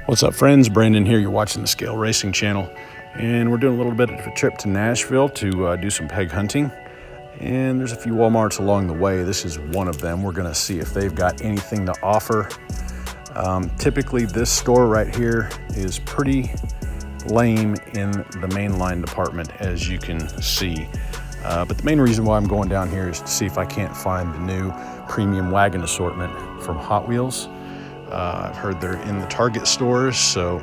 What's up, friends? Brandon here. You're watching the Scale Racing channel, and we're doing a little bit of a trip to Nashville to do some peg hunting. And there's a few Walmarts along the way. This is one of them. We're going to see if they've got anything to offer. Typically, this store right here is pretty lame in the mainline department, as you can see. But the main reason why I'm going down here is to see if I can't find the new premium wagon assortment from Hot Wheels. I've heard they're in the Target stores, so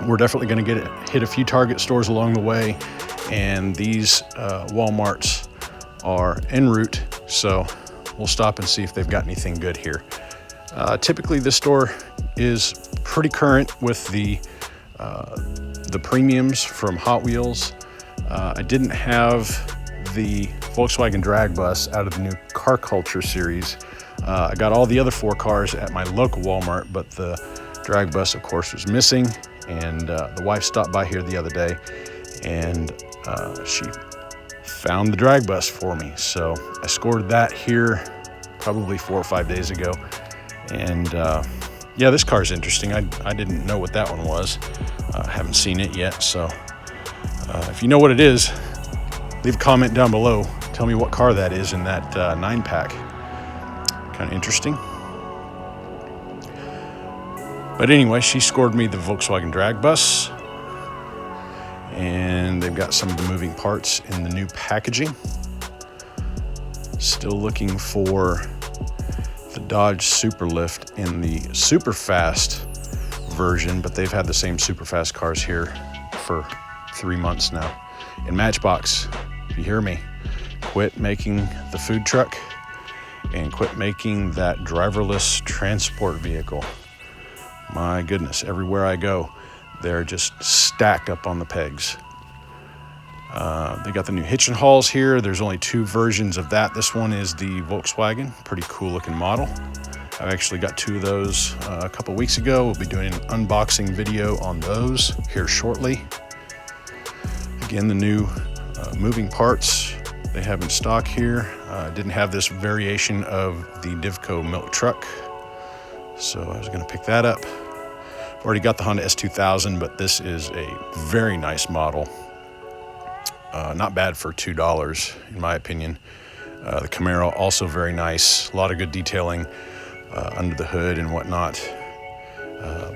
we're definitely going to hit a few Target stores along the way, and these Walmarts are en route, so we'll stop and see if they've got anything good here. Typically, this store is pretty current with the premiums from Hot Wheels. I didn't have the Volkswagen drag bus out of the new Car Culture series. I got all the other 4 cars at my local Walmart, but the drag bus, of course, was missing. And the wife stopped by here the other day, and she found the drag bus for me. So I scored that here probably 4 or 5 days ago. And yeah, this car is interesting. I didn't know what that one was. Haven't seen it yet. So if you know what it is, leave a comment down below. Tell me what car that is in that 9-pack. Kind of interesting. But anyway, she scored me the Volkswagen drag bus, and they've got some of the moving parts in the new packaging. Still looking for the Dodge Superlift in the super fast version, but they've had the same super fast cars here for 3 months now. And Matchbox, if you hear me, quit making the food truck and quit making that driverless transport vehicle. My goodness, everywhere I go, they're just stacked up on the pegs. They got the new hitch and hauls here. There's only 2 versions of that. This one is the Volkswagen, pretty cool looking model. I've actually got 2 of those a couple weeks ago. We'll be doing an unboxing video on those here shortly. Again, the new moving parts they have in stock here. Didn't have this variation of the Divco milk truck, so I was going to pick that up. Already got the Honda S2000, but this is a very nice model. Not bad for $2, in my opinion. The Camaro, also very nice. A lot of good detailing under the hood and whatnot.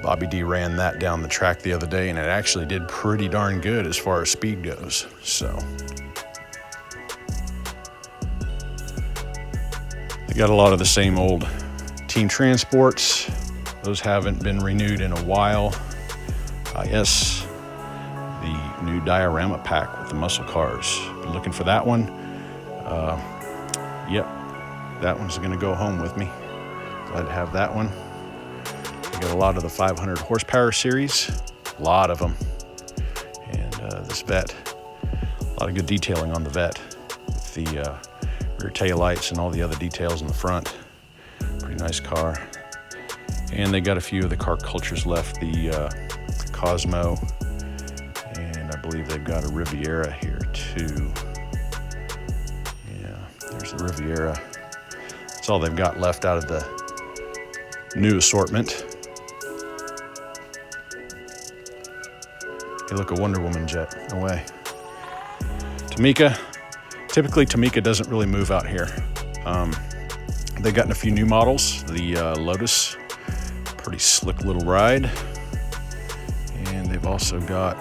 Bobby D ran that down the track the other day, and it actually did pretty darn good as far as speed goes. So they got a lot of the same old team transports. Those haven't been renewed in a while. Yes, the new diorama pack with the muscle cars. Been looking for that one. Yep, that one's going to go home with me. Glad to have that one. We got a lot of the 500 horsepower series, a lot of them. And this Vet, a lot of good detailing on the Vet with the rear taillights and all the other details in the front. Pretty nice car. And they got a few of the Car Cultures left, the Cosmo, and I believe they've got a Riviera here too. Yeah, there's the Riviera. That's all they've got left out of the new assortment. Hey, look, a Wonder Woman jet. No way. Tamica. Typically, Tamica doesn't really move out here. They've gotten a few new models. The Lotus, pretty slick little ride. And they've also got,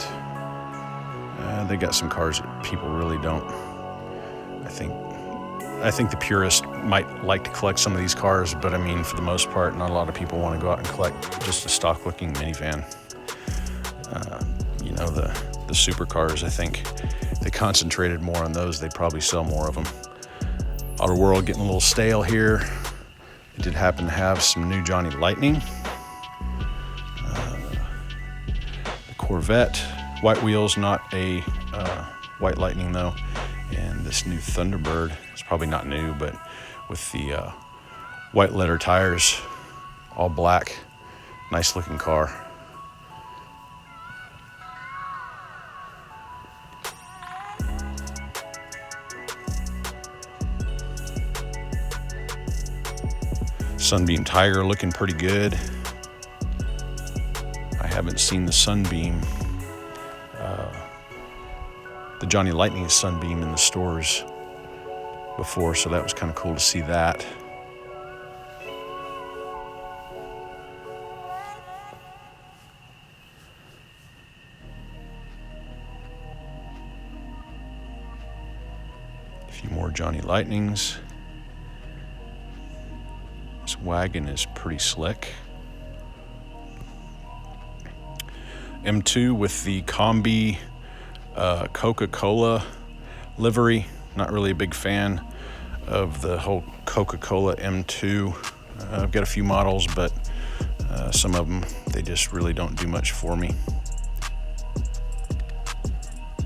they got some cars that people really don't. I think the purist might like to collect some of these cars, but I mean, for the most part, not a lot of people want to go out and collect just a stock looking minivan. You know, the supercars, I think if they concentrated more on those, they'd probably sell more of them. Auto World getting a little stale here. They did happen to have some new Johnny Lightning. The Corvette, white wheels, not a white Lightning though. And this new Thunderbird, it's probably not new, but with the white leather tires, all black, nice looking car. Sunbeam Tiger looking pretty good. I haven't seen the Sunbeam, the Johnny Lightning Sunbeam in the stores before, so that was kind of cool to see that. A few more Johnny Lightnings. This wagon is pretty slick. M2 with the Combi Coca-Cola livery. Not really a big fan of the whole Coca-Cola M2. I've got a few models, but some of them, they just really don't do much for me.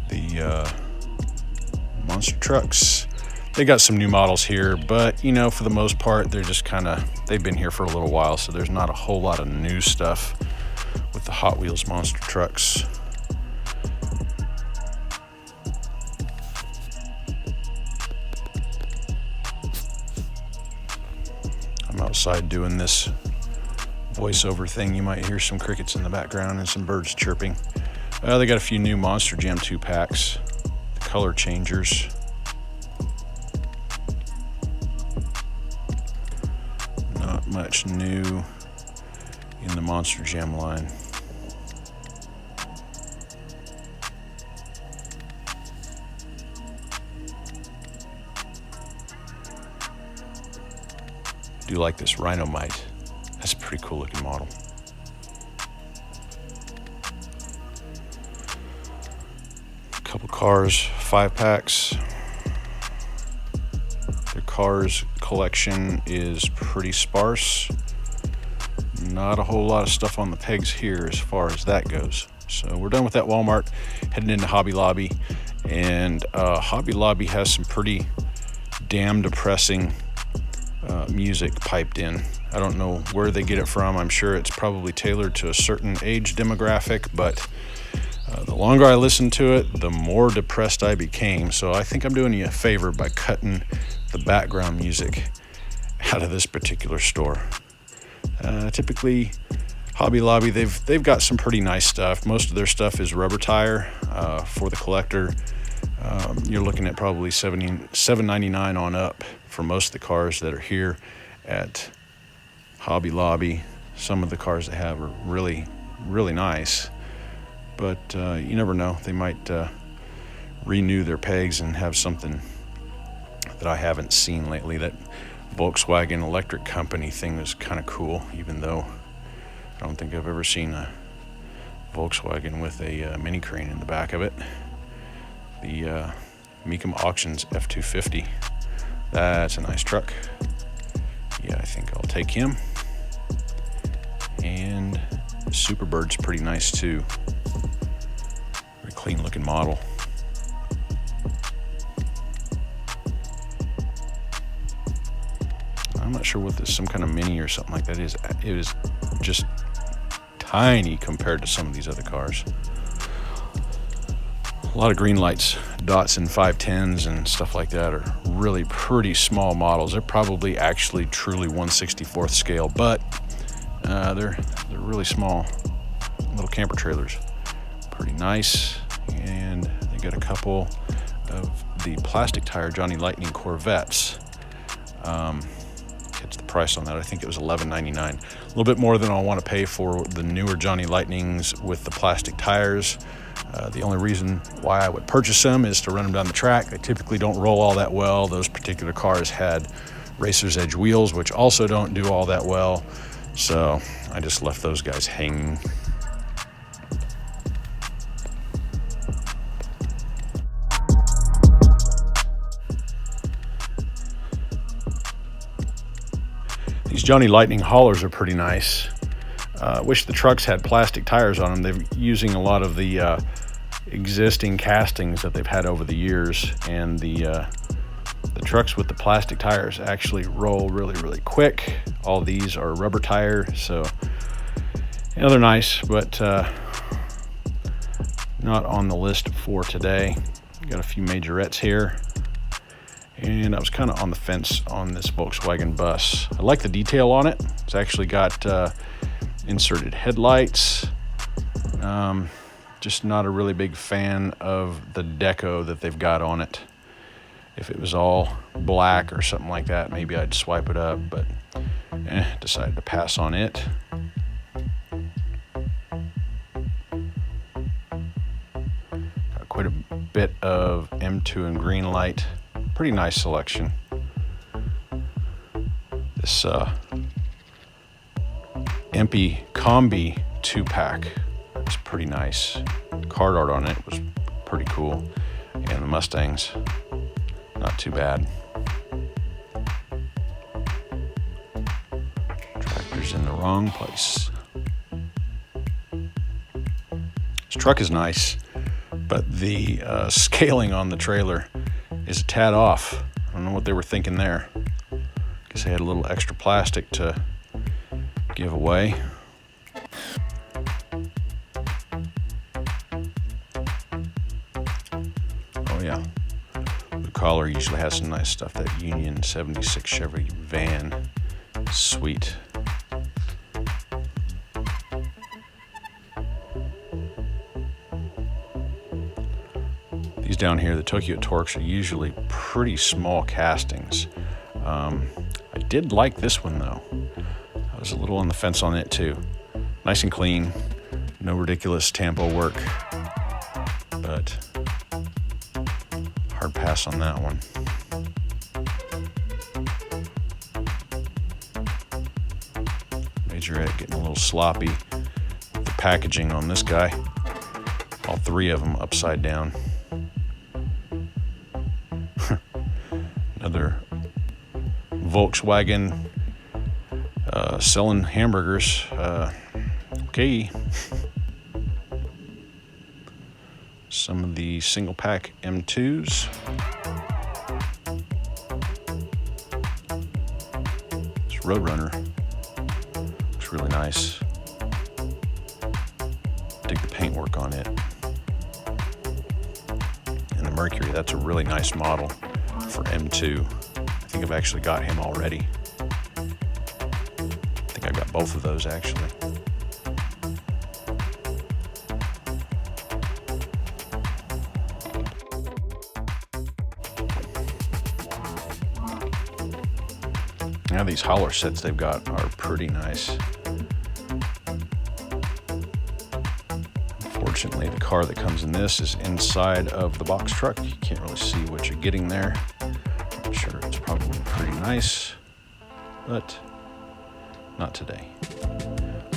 The monster trucks, they got some new models here, but you know, for the most part, they're just they've been here for a little while, so there's not a whole lot of new stuff with the Hot Wheels monster trucks. I'm outside doing this voiceover thing. You might hear some crickets in the background and some birds chirping. They got a few new Monster Jam 2 packs, the color changers. Not much new in the Monster Jam line. Do like this Rhinomite. That's a pretty cool looking model. A couple cars, 5-packs. Their cars collection is pretty sparse. Not a whole lot of stuff on the pegs here as far as that goes. So we're done with that Walmart, heading into Hobby Lobby. And Hobby Lobby has some pretty damn depressing music piped in. I don't know where they get it from. I'm sure it's probably tailored to a certain age demographic, but the longer I listened to it, the more depressed I became. So I think I'm doing you a favor by cutting the background music out of this particular store. Typically, Hobby Lobby, they've got some pretty nice stuff. Most of their stuff is rubber tire for the collector. You're looking at probably $7.99 on up for most of the cars that are here at Hobby Lobby. Some of the cars they have are really, really nice, but you never know. They might renew their pegs and have something that I haven't seen lately. That Volkswagen electric company thing was kind of cool, even though I don't think I've ever seen a Volkswagen with a mini crane in the back of it. The Mecum Auctions F250. That's a nice truck. Yeah, I think I'll take him. And the Superbird's pretty nice too. Very clean looking model. I'm not sure what this, some kind of mini or something like that is. It is just tiny compared to some of these other cars. A lot of green lights, dots and 510s and stuff like that are really pretty small models. They're probably actually truly 1/64th scale, but they're really small little camper trailers. Pretty nice. And they got a couple of the plastic tire Johnny Lightning Corvettes. Catch the price on that. I think it was $11.99. A little bit more than I want to pay for the newer Johnny Lightnings with the plastic tires. The only reason why I would purchase them is to run them down the track. They typically don't roll all that well. Those particular cars had Racer's Edge wheels, which also don't do all that well. So I just left those guys hanging. These Johnny Lightning haulers are pretty nice. Wish the trucks had plastic tires on them. They're using a lot of the existing castings that they've had over the years, and the trucks with the plastic tires actually roll really, really quick. All these are rubber tire, so you know, they're nice, but not on the list for today. Got a few majorettes here, and I was kind of on the fence on this Volkswagen bus. I like the detail on it. It's actually got inserted headlights, Just not a really big fan of the deco that they've got on it. If it was all black or something like that, maybe I'd swipe it up, but decided to pass on it. Got quite a bit of M2 and green light. Pretty nice selection. This Empy Combi 2-pack is pretty nice. Card art on it was pretty cool. And the Mustangs, not too bad. Tractor's in the wrong place. This truck is nice, but the scaling on the trailer is a tad off. I don't know what they were thinking there. Guess they had a little extra plastic to give away. Oh yeah, the collar usually has some nice stuff. That Union 76 Chevy van, sweet. These down here, the Tokyo Torques, are usually pretty small castings. I did like this one though. I was a little on the fence on it too. Nice and clean, no ridiculous tampo work, but hard pass on that one. Majorette getting a little sloppy with the packaging on this guy. All three of them upside down. Another Volkswagen selling hamburgers. Okay. Some of the single pack M2s. This Roadrunner looks really nice. Dig the paintwork on it. And the Mercury, that's a really nice model for M2. I think I've actually got him already. I think I got both of those actually. Now these hauler sets they've got are pretty nice. Unfortunately, the car that comes in this is inside of the box truck. You can't really see what you're getting there. I'm sure it's probably pretty nice, but not today.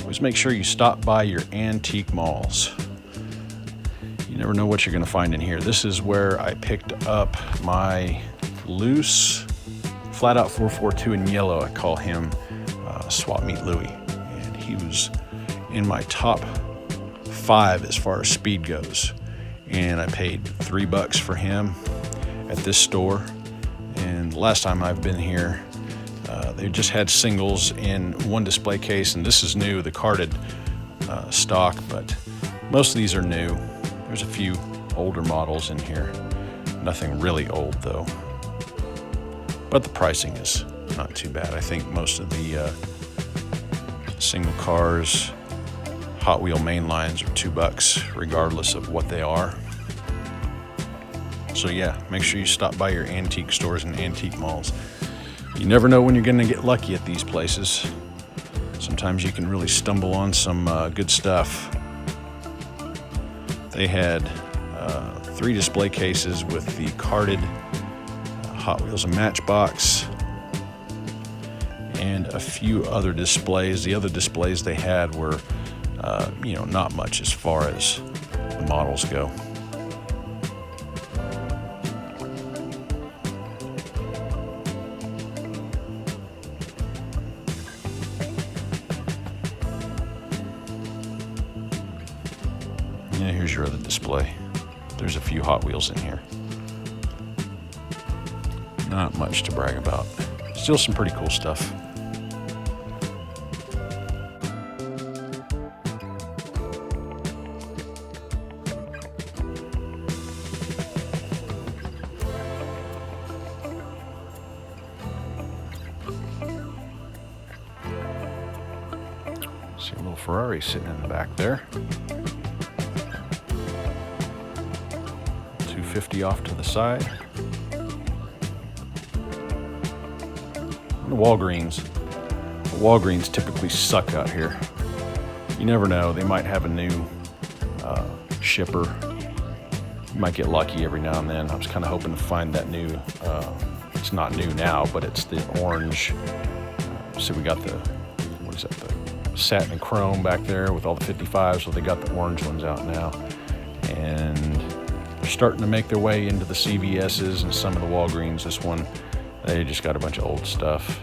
Always make sure you stop by your antique malls. You never know what you're going to find in here. This is where I picked up my loose Flat Out 442 in yellow. I call him Swap Meet Louie, and he was in my top 5 as far as speed goes, and I paid $3 for him at this store. And last time I've been here, they just had singles in one display case, and this is new, the carded stock, but most of these are new. There's a few older models in here, nothing really old though, but the pricing is not too bad. I think most of the single cars, Hot Wheel main lines are $2 regardless of what they are. So yeah, make sure you stop by your antique stores and antique malls. You never know when you're going to get lucky at these places. Sometimes you can really stumble on some good stuff. They had 3 display cases with the carded Hot Wheels and Matchbox and a few other displays. The other displays they had were not much as far as the models go. Yeah, here's your other display. There's a few Hot Wheels in here. Not much to brag about. Still some pretty cool stuff. See a little Ferrari sitting in the back there. $1.50 off to the side. And the Walgreens. The Walgreens typically suck out here. You never know, they might have a new shipper. You might get lucky every now and then. I was kind of hoping to find that new, it's not new now, but it's the orange. So we got the, what is that, the satin and chrome back there with all the 55s, so they got the orange ones out now. And they're starting to make their way into the CVS's and some of the Walgreens. This one, they just got a bunch of old stuff.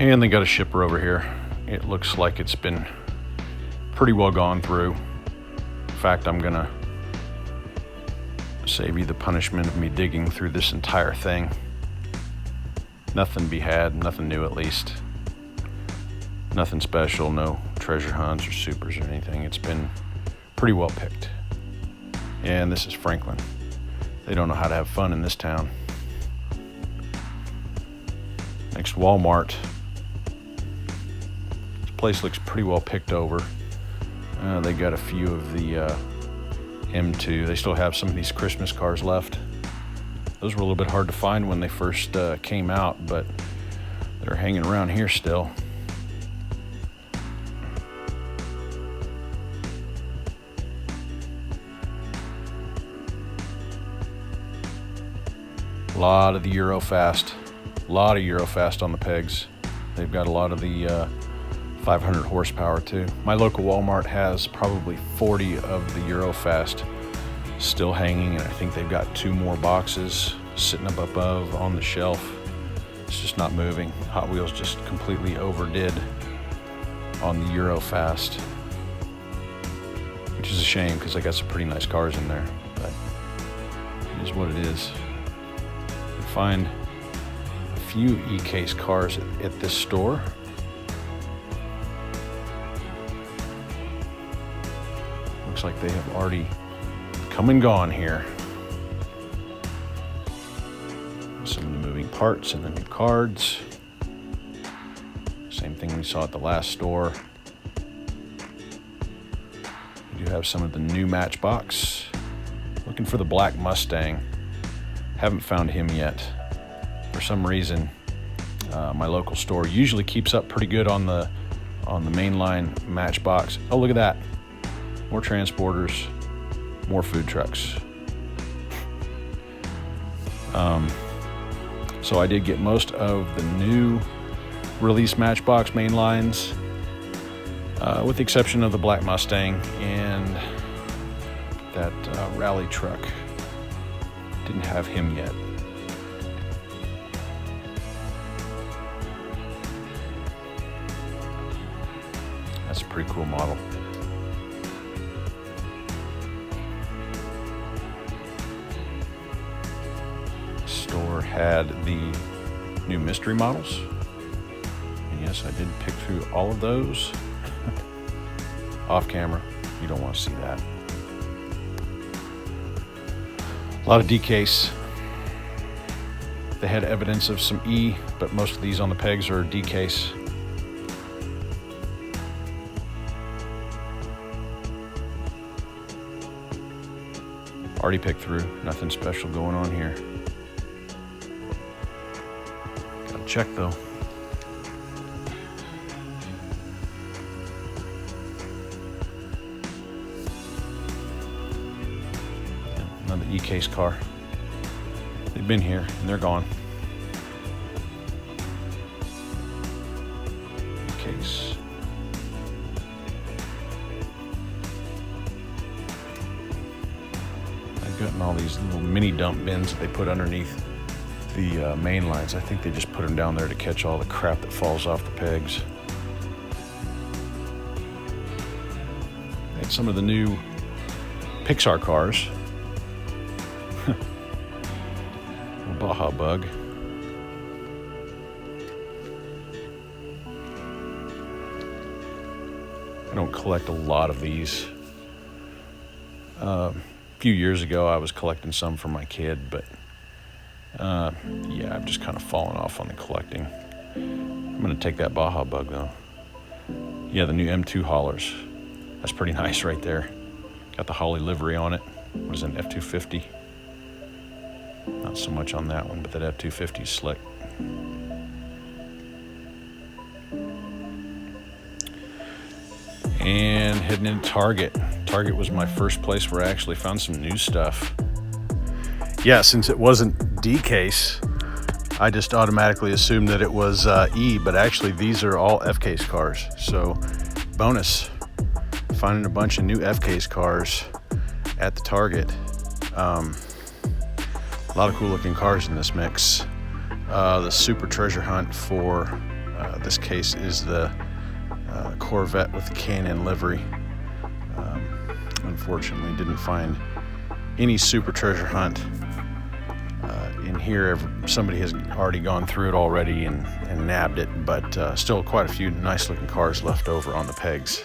And they got a shipper over here. It looks like it's been pretty well gone through. In fact, I'm gonna save you the punishment of me digging through this entire thing. Nothing to be had, nothing new at least. Nothing special, no treasure hunts or supers or anything. It's been pretty well picked. And this is Franklin. They don't know how to have fun in this town. Next, Walmart. Place looks pretty well picked over. They got a few of the M2. They still have some of these Christmas cars left. Those were a little bit hard to find when they first came out, but they're hanging around here still. A lot of the Eurofast. A lot of Eurofast on the pegs. They've got a lot of the 500 horsepower too. My local Walmart has probably 40 of the Eurofast still hanging, and I think they've got 2 more boxes sitting up above on the shelf. It's just not moving. Hot Wheels just completely overdid on the Eurofast, which is a shame because I got some pretty nice cars in there, but it is what it is. You find a few E-Case cars at this store. Looks like they have already come and gone here. Some of the moving parts and the new cards. Same thing we saw at the last store. We do have some of the new Matchbox. Looking for the black Mustang. Haven't found him yet. For some reason, my local store usually keeps up pretty good on the mainline Matchbox. Oh, look at that. More transporters, more food trucks. So I did get most of the new release Matchbox main lines, with the exception of the black Mustang and that rally truck. Didn't have him yet. That's a pretty cool model. Store had the new mystery models. And yes, I did pick through all of those. Off camera, you don't want to see that. A lot of Diecast. They had evidence of some E, but most of these on the pegs are Diecast. Already picked through, nothing special going on here. Gotta check though. Another E-Case car. They've been here and they're gone. E-Case. I've gotten all these little mini dump bins that they put underneath the main lines. I think they just put them down there to catch all the crap that falls off the pegs. And some of the new Pixar cars. Baja Bug. don't collect a lot of these. A few years ago, I was collecting some for my kid, but yeah, I've just kind of fallen off on the collecting. I'm going to take that Baja Bug, though. Yeah, the new M2 haulers. That's pretty nice right there. Got the Holly livery on it. What is it, an F-250? Not so much on that one, but that F-250 is slick. And heading into Target. Target was my first place where I actually found some new stuff. Yeah, since it wasn't D-case, I just automatically assumed that it was E, but actually these are all F-case cars. So bonus, finding a bunch of new F-case cars at the Target. A lot of cool looking cars in this mix. The super treasure hunt for this case is the Corvette with the K&N livery. Unfortunately, didn't find any super treasure hunt in here. Somebody has already gone through it already and nabbed it, but still quite a few nice looking cars left over on the pegs.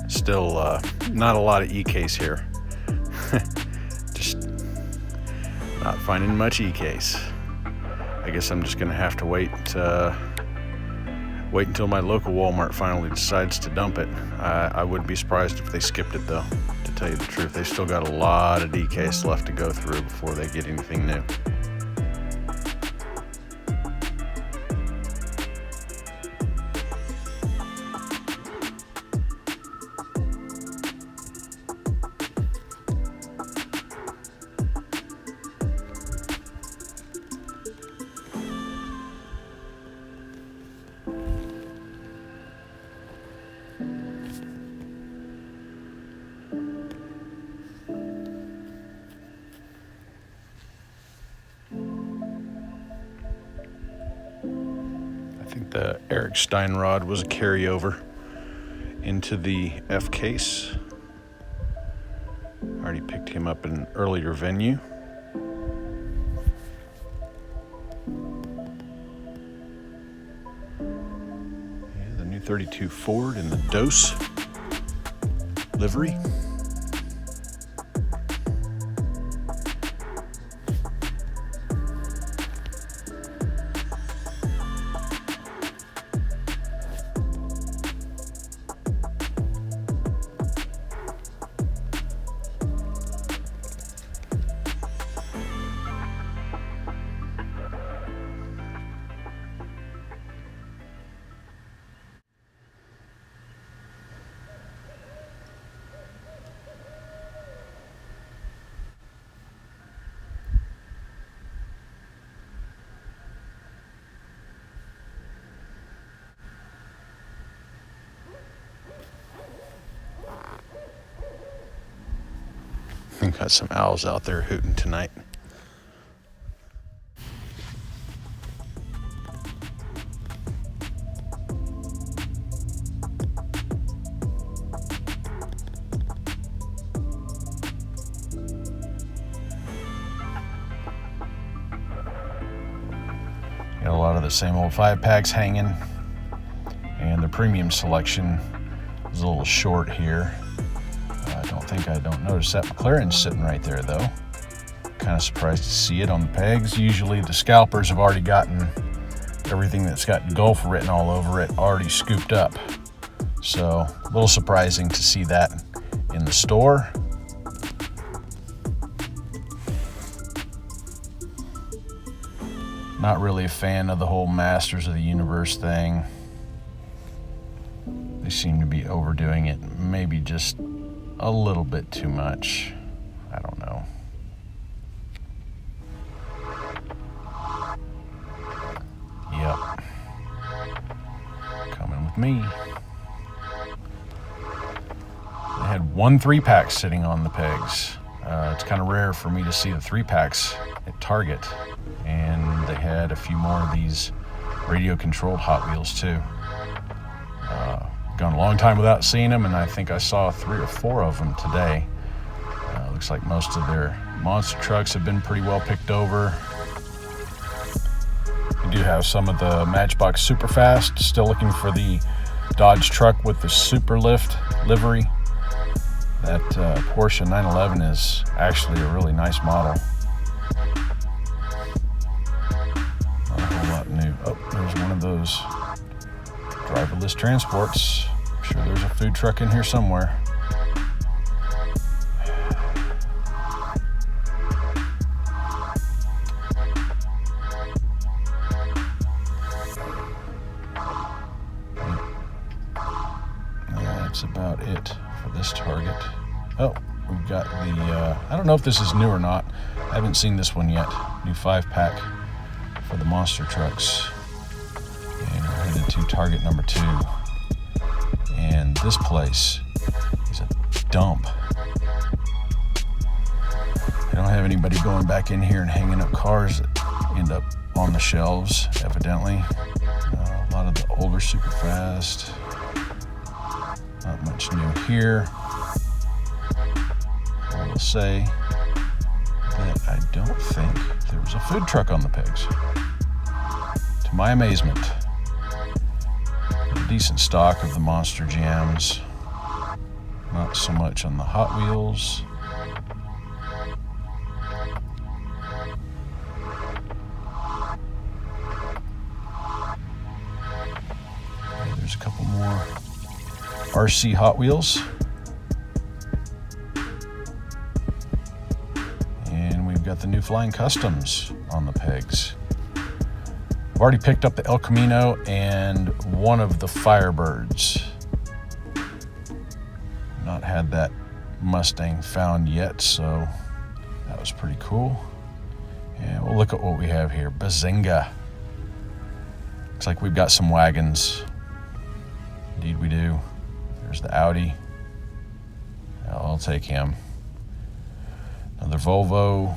Still not a lot of E-case here. Just not finding much E-case. I guess I'm just gonna have to wait until my local Walmart finally decides to dump it. I wouldn't be surprised if they skipped it, though, to tell you the truth. They've still got a lot of D-case left to go through before they get anything new. I think the Eric Steinrod was a carryover into the F case. I already picked him up in an earlier venue. Yeah, the new 32 Ford in the Dose livery. Got some owls out there hooting tonight. Got a lot of the same old 5-packs hanging, and the premium selection is a little short here. I don't notice that McLaren's sitting right there, though. Kind of surprised to see it on the pegs. Usually the scalpers have already gotten everything that's got Gulf written all over it already scooped up. So a little surprising to see that in the store. Not really a fan of the whole Masters of the Universe thing. They seem to be overdoing it, maybe just a little bit too much. I don't know. Yep. Coming with me. They had one 3-pack sitting on the pegs. It's kind of rare for me to see the 3-packs at Target. And they had a few more of these radio-controlled Hot Wheels, too. Gone a long time without seeing them, and I think I saw 3 or 4 of them today. Looks like most of their monster trucks have been pretty well picked over. We do have some of the Matchbox Superfast. Still looking for the Dodge truck with the Super Lift livery. That Porsche 911 is actually a really nice model. Not a whole lot new. Oh, there's one of those driverless transports. I'm sure there's a food truck in here somewhere. That's about it for this Target. Oh, we've got the, I don't know if this is new or not. I haven't seen this one yet. New 5-pack for the monster trucks. And we're headed to Target number 2. And this place is a dump. They don't have anybody going back in here and hanging up cars that end up on the shelves, evidently. A lot of the older Superfast. Not much new here. I will say that I don't think there was a food truck on the pegs. To my amazement. A decent stock of the Monster Jams. Not so much on the Hot Wheels. Okay, there's a couple more RC Hot Wheels. And we've got the new Flying Customs on the pegs. I've already picked up the El Camino and one of the Firebirds. Not had that Mustang found yet, so that was pretty cool. And we'll look at what we have here. Bazinga. Looks like we've got some wagons. Indeed we do. There's the Audi. I'll take him. Another Volvo.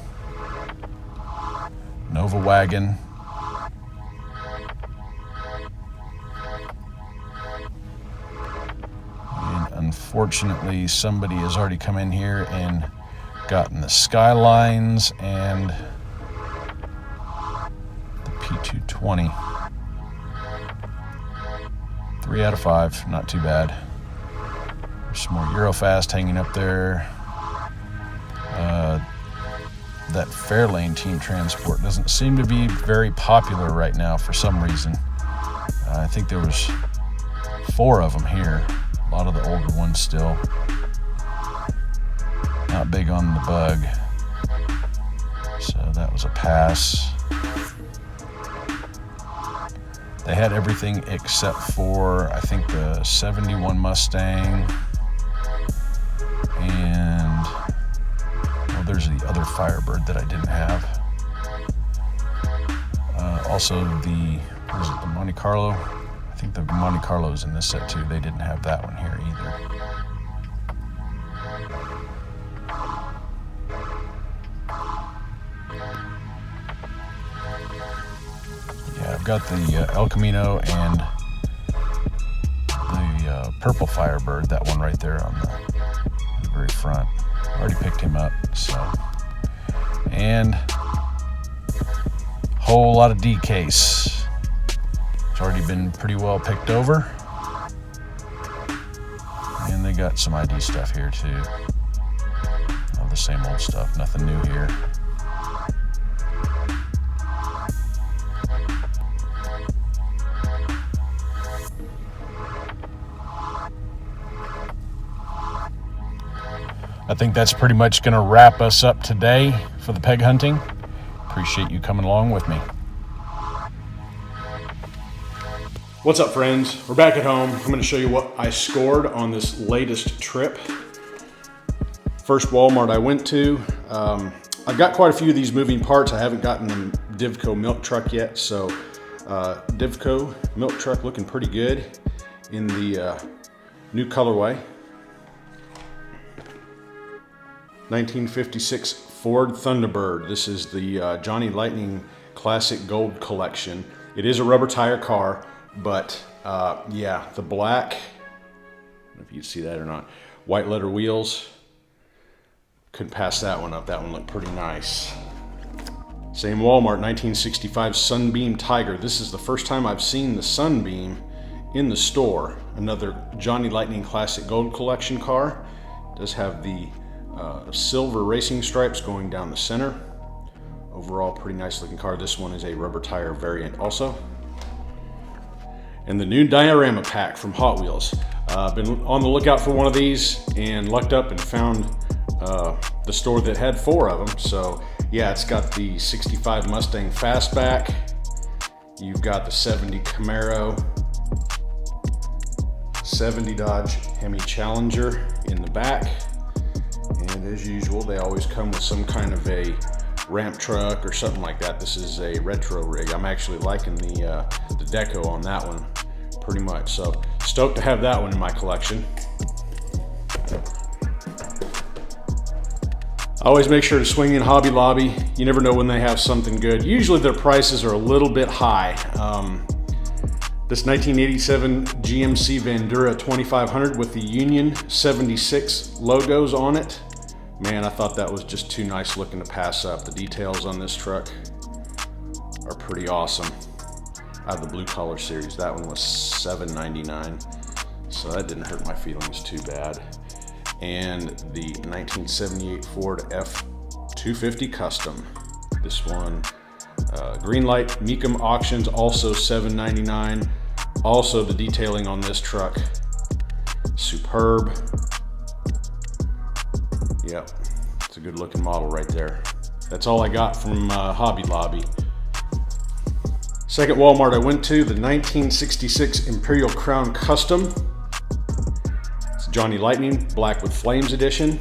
Nova wagon. And unfortunately, somebody has already come in here and gotten the Skylines and the P220. 3 out of 5, not too bad. Some more Eurofast hanging up there. That Fairlane Team Transport doesn't seem to be very popular right now for some reason. I think there was 4 of them here. A lot of the older ones still. Not big on the bug. So that was a pass. They had everything except for, I think, the 71 Mustang. And, well, there's the other Firebird that I didn't have. Also the, what is it, the Monte Carlo? I think the Monte Carlo's in this set too. They didn't have that one here either. Yeah, I've got the El Camino and the purple Firebird, that one right there on the very front. Already picked him up, so. And whole lot of Diecast. It's already been pretty well picked over. And they got some ID stuff here too. All the same old stuff, nothing new here. I think that's pretty much going to wrap us up today for the peg hunting. Appreciate you coming along with me. What's up, friends? We're back at home. I'm going to show you what I scored on this latest trip. First Walmart I went to. I've got quite a few of these moving parts. I haven't gotten the Divco milk truck yet, so Divco milk truck looking pretty good in the new colorway. 1956 Ford Thunderbird. This is the Johnny Lightning Classic Gold Collection. It is a rubber tire car, but yeah, the black don't know if you can see that or not. White letter wheels. Couldn't pass that one up. That one looked pretty nice. Same Walmart, 1965 Sunbeam Tiger. This is the first time I've seen the Sunbeam in the store. Another Johnny Lightning Classic Gold Collection car. Does have the silver racing stripes going down the center. Overall, pretty nice looking car. This one is a rubber tire variant also. And the new diorama pack from Hot Wheels. Been on the lookout for one of these and lucked up and found the store that had 4 of them. So yeah, it's got the 65 Mustang Fastback. You've got the 70 Camaro, 70 Dodge Hemi Challenger in the back. And as usual, they always come with some kind of a ramp truck or something like that. This is a retro rig. I'm actually liking the deco on that one pretty much. So stoked to have that one in my collection. I always make sure to swing in Hobby Lobby. You never know when they have something good. Usually their prices are a little bit high. This 1987 GMC Vandura 2500 with the Union 76 logos on it. Man, I thought that was just too nice looking to pass up. The details on this truck are pretty awesome. Out of the blue collar series, that one was $7.99, so that didn't hurt my feelings too bad. And the 1978 Ford F250 Custom. This one, Greenlight Mecum Auctions, also $7.99. Also, the detailing on this truck, superb. Yep, it's a good looking model right there. That's all I got from Hobby Lobby. Second Walmart I went to, the 1966 Imperial Crown Custom. Johnny Lightning Black with Flames edition.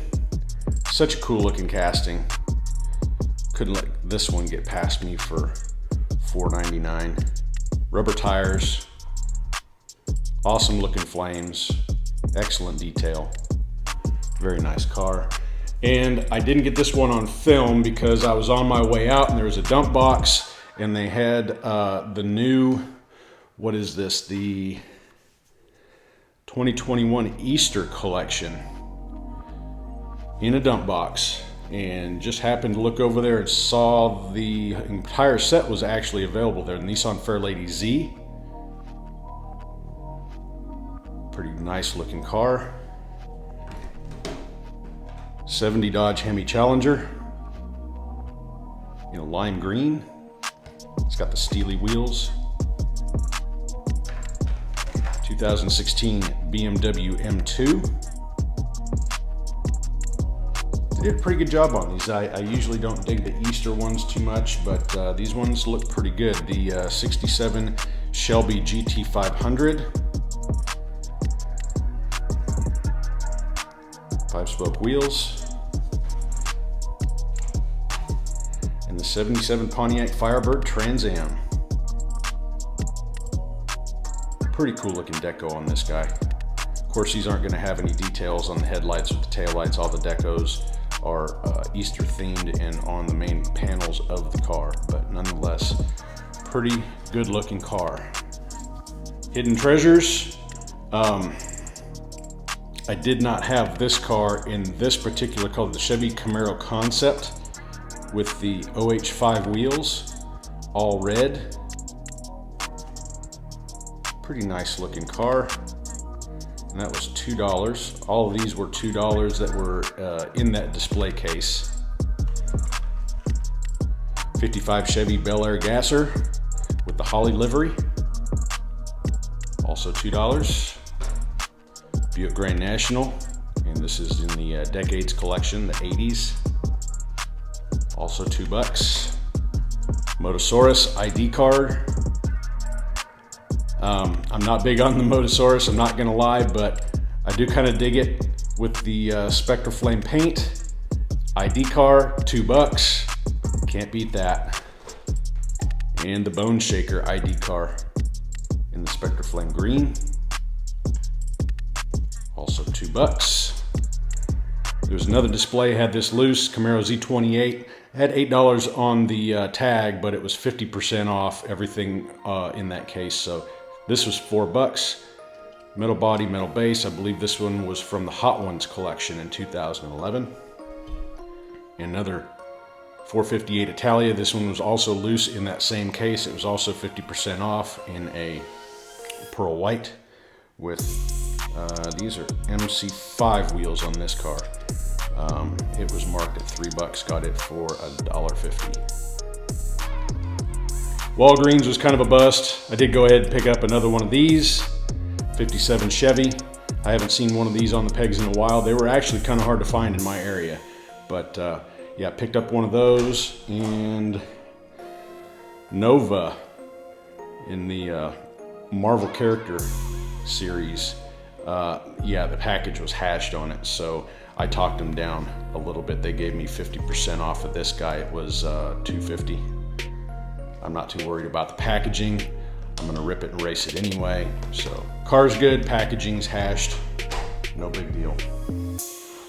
Such a cool looking casting. Couldn't let this one get past me for $4.99. Rubber tires, awesome looking flames, excellent detail, very nice car. And I didn't get this one on film because I was on my way out and there was a dump box and they had the new, what is this, the 2021 Easter collection in a dump box, and just happened to look over there and saw the entire set was actually available there. The Nissan Fairlady Z. Pretty nice looking car. 70 Dodge Hemi Challenger in a lime green. It's got the steely wheels. 2016 BMW M2. They did a pretty good job on these. I usually don't dig the Easter ones too much, but these ones look pretty good. The 67 Shelby GT500. 5-spoke wheels. And the 77 Pontiac Firebird Trans Am. Pretty cool looking deco on this guy. Of course, these aren't going to have any details on the headlights or the taillights. All the decos are Easter themed and on the main panels of the car, but nonetheless, pretty good looking car. Hidden treasures. I did not have this car in this particular color, the Chevy Camaro Concept with the OH5 wheels, all red. Pretty nice looking car, and that was $2. All of these were $2 that were in that display case. 55 Chevy Bel Air Gasser with the Holly livery, also $2. Buick Grand National, and this is in the Decades collection, the 80s, also $2. Motosaurus ID card. I'm not big on the Motosaurus, I'm not gonna lie, but I do kind of dig it with the Spectre Flame paint. ID car, $2. Can't beat that. And the Bone Shaker ID car in the Spectre Flame green. Also $2. There was another display, had this loose Camaro Z28. It had $8 on the tag, but it was 50% off everything in that case. So this was $4. Metal body, metal base. I believe this one was from the Hot Ones collection in 2011. Another 458 Italia. This one was also loose in that same case. It was also 50% off in a pearl white with, these are MC5 wheels on this car. It was marked at $3, got it for $1.50. Walgreens was kind of a bust. I did go ahead and pick up another one of these, 57 Chevy. I haven't seen one of these on the pegs in a while. They were actually kind of hard to find in my area, but yeah, picked up one of those. And Nova in the Marvel character series. Yeah, the package was hashed on it, so I talked them down a little bit. They gave me 50% off of this guy. It was $2.50. I'm not too worried about the packaging. I'm gonna rip it and race it anyway. So car's good, packaging's hashed, no big deal.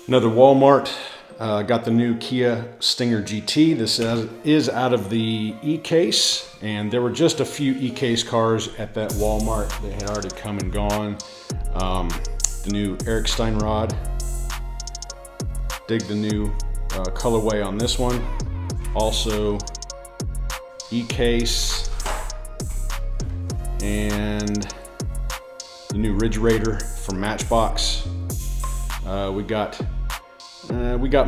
Another Walmart, got the new Kia Stinger GT. This is out of the E-Case, and there were just a few E-Case cars at that Walmart. They had already come and gone. The new Eric Steinrod. Dig the new colorway on this one. Also E-Case and the new Ridge Raider from Matchbox. We got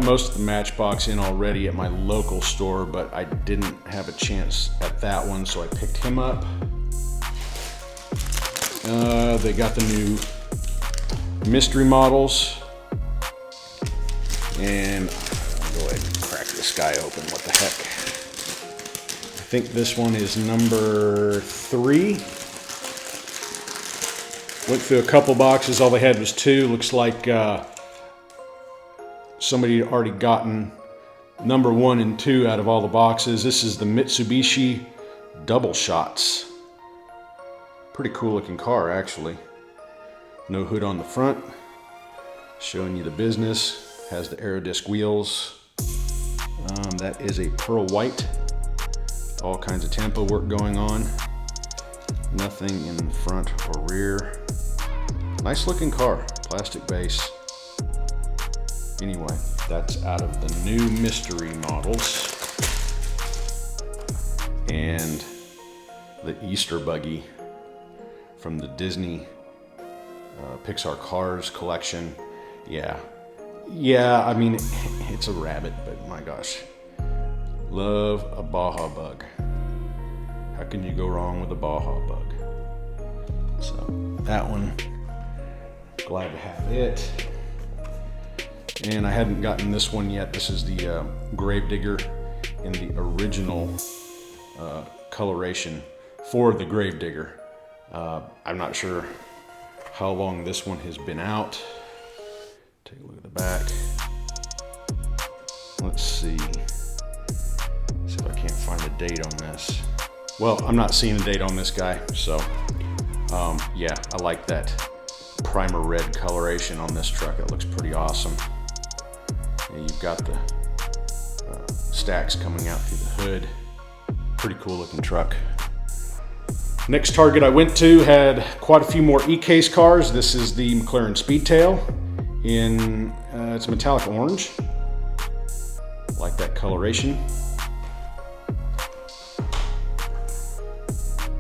most of the Matchbox in already at my local store, but I didn't have a chance at that one, so I picked him up. They got the new mystery models, and I'll go ahead and crack this guy open. What the heck? I think this one is number 3. Went through a couple boxes. All they had was 2. Looks like somebody had already gotten number 1 and 2 out of all the boxes. This is the Mitsubishi Double Shots. Pretty cool looking car, actually. No hood on the front. Showing you the business. Has the Aerodisc wheels. That is a pearl white. All kinds of Tampa work going on. Nothing in front or rear. Nice looking car, plastic base. Anyway, that's out of the new mystery models. And the Easter buggy from the Disney Pixar Cars collection. Yeah, I mean, it's a rabbit, but my gosh. Love a Baja bug. How can you go wrong with a Baja bug? So that one, glad to have it. And I hadn't gotten this one yet. This is the Gravedigger in the original coloration for the Gravedigger. I'm not sure how long this one has been out. Take a look at the back. Let's see. See if I can't find a date on this. Well, I'm not seeing a date on this guy, so yeah, I like that primer red coloration on this truck. It looks pretty awesome. And you've got the stacks coming out through the hood. Pretty cool looking truck. Next Target I went to had quite a few more E-Case cars. This is the McLaren Speedtail in it's metallic orange. Like that coloration.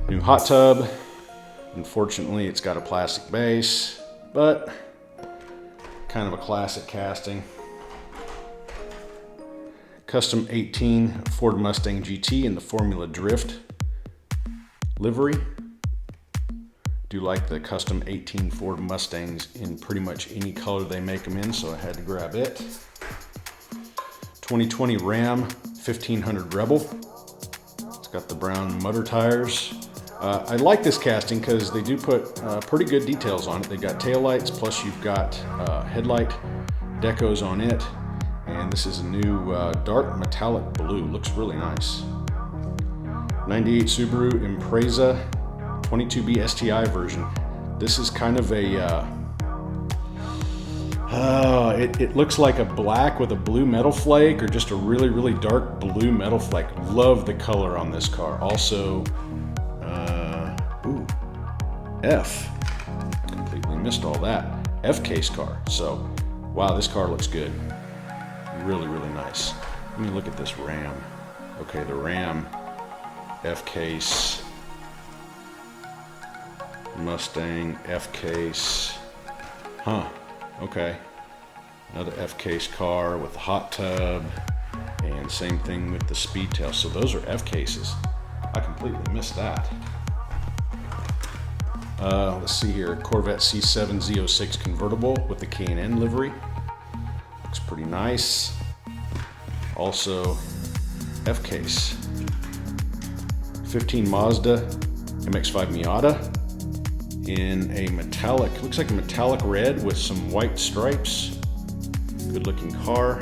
New hot tub. Unfortunately, it's got a plastic base, but kind of a classic casting. Custom 18 Ford Mustang GT in the Formula Drift livery. Do like the custom 18 Ford Mustangs in pretty much any color they make them in, so I had to grab it. 2020 Ram 1500 Rebel. It's got the brown mudder tires. I like this casting because they do put pretty good details on it. They got taillights, plus you've got headlight decos on it. And this is a new dark metallic blue. Looks really nice. 98 Subaru Impreza 22B STI version. This is kind of a, it looks like a black with a blue metal flake, or just a really, really dark blue metal flake. Love the color on this car. Also, F, completely missed all that. F-Case car. So, wow, this car looks good. Really, really nice. Let me look at this Ram. Okay, the Ram F-Case, Mustang F-Case. Huh, okay. Another F-Case car with the hot tub, and same thing with the Speedtail. So those are F-Cases. I completely missed that. Let's see here, Corvette C7 Z06 convertible with the K&N livery. Looks pretty nice. Also, F-Case. 15 Mazda MX-5 Miata in a metallic, looks like a metallic red with some white stripes. Good looking car.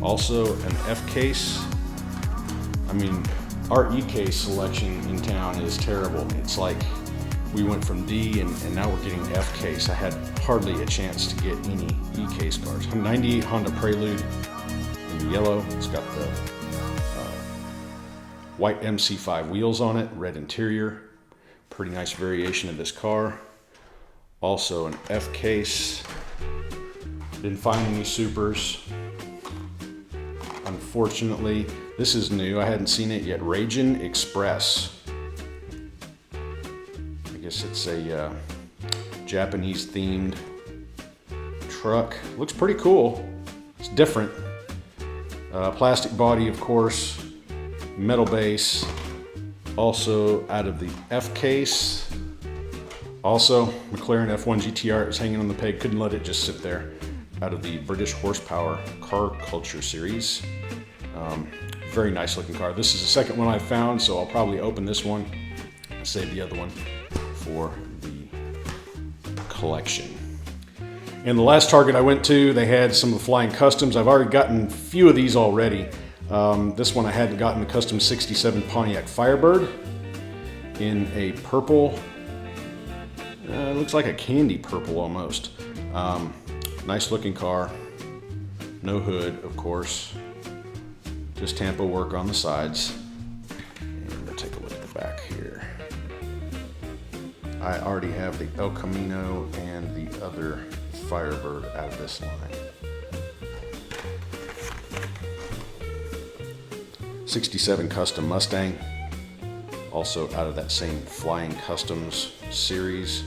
Also an F-Case. I mean, our E-Case selection in town is terrible. It's like we went from D and now we're getting F-Case. I had hardly a chance to get any E-Case cars. 98 Honda Prelude in yellow. It's got the white MC5 wheels on it, red interior. Pretty nice variation of this car. Also an F-Case. Didn't find any supers. Unfortunately, this is new. I hadn't seen it yet. Ragin Express. I guess it's a Japanese themed truck. Looks pretty cool. It's different. Plastic body, of course. Metal base. Also out of the F-Case. Also, McLaren F1 GTR is hanging on the peg. Couldn't let it just sit there. Out of the British Horsepower Car Culture series. Very nice looking car. This is the second one I found, so I'll probably open this one and save the other one for the collection. And the last Target I went to, they had some of the Flying Customs. I've already gotten a few of these already. This one I hadn't gotten, the Custom 67 Pontiac Firebird in a purple. It looks like a candy purple almost. Nice looking car. No hood, of course. Just Tampa work on the sides. And we'll take a look at the back here. I already have the El Camino and the other Firebird out of this line. 67 Custom Mustang, also out of that same Flying Customs series.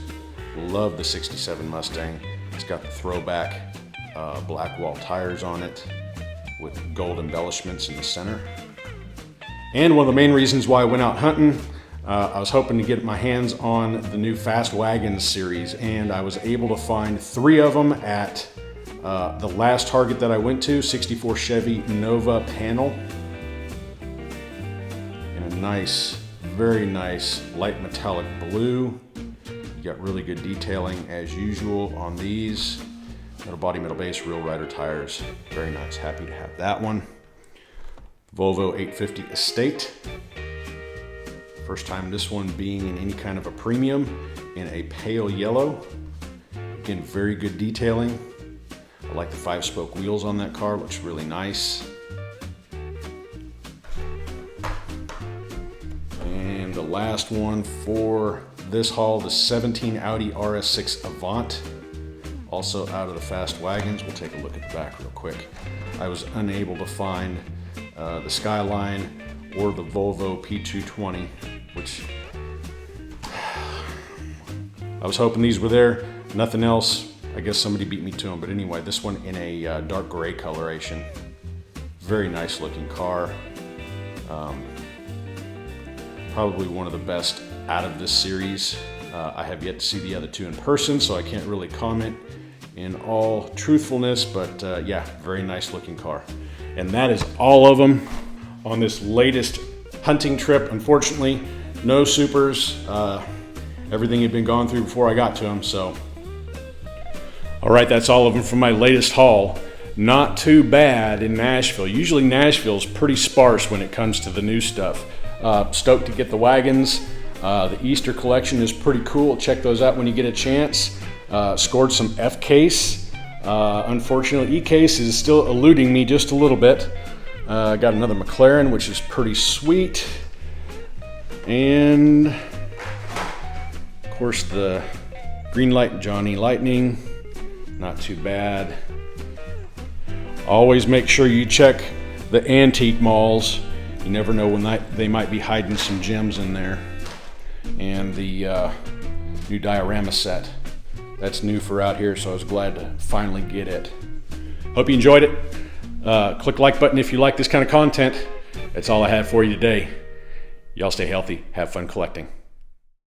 Love the 67 Mustang. It's got the throwback black wall tires on it with gold embellishments in the center. And one of the main reasons why I went out hunting, I was hoping to get my hands on the new Fast Wagons series, and I was able to find 3 of them at the last Target that I went to, 64 Chevy Nova panel. In a nice, very nice light metallic blue. You got really good detailing as usual on these. Metal body, metal base, real rider tires. Very nice. Happy to have that one. Volvo 850 Estate. First time this one being in any kind of a premium in a pale yellow. Again, very good detailing. I like the 5-spoke wheels on that car. Looks really nice. And the last one for this haul, the 17 Audi RS6 Avant. Also out of the Fast Wagons. We'll take a look at the back real quick. I was unable to find the Skyline or the Volvo P220, which I was hoping these were there. Nothing else. I guess somebody beat me to them. But anyway, this one in a dark gray coloration. Very nice looking car. Probably one of the best out of this series. I have yet to see the other 2 in person, so I can't really comment in all truthfulness, but yeah, very nice looking car. And that is all of them on this latest hunting trip. Unfortunately, no supers. Everything had been gone through before I got to them, so. All right, that's all of them from my latest haul. Not too bad in Nashville. Usually Nashville's pretty sparse when it comes to the new stuff. Stoked to get the wagons. The Easter collection is pretty cool. Check those out when you get a chance. Scored some F-Case. Unfortunately, E-Case is still eluding me just a little bit. Got another McLaren, which is pretty sweet. And course, the green light Johnny Lightning, not too bad. Always make sure you check the antique malls. You never know when they might be hiding some gems in there. And the new diorama set. That's new for out here, so I was glad to finally get it. Hope you enjoyed it. Click the like button if you like this kind of content. That's all I have for you today. Y'all stay healthy. Have fun collecting.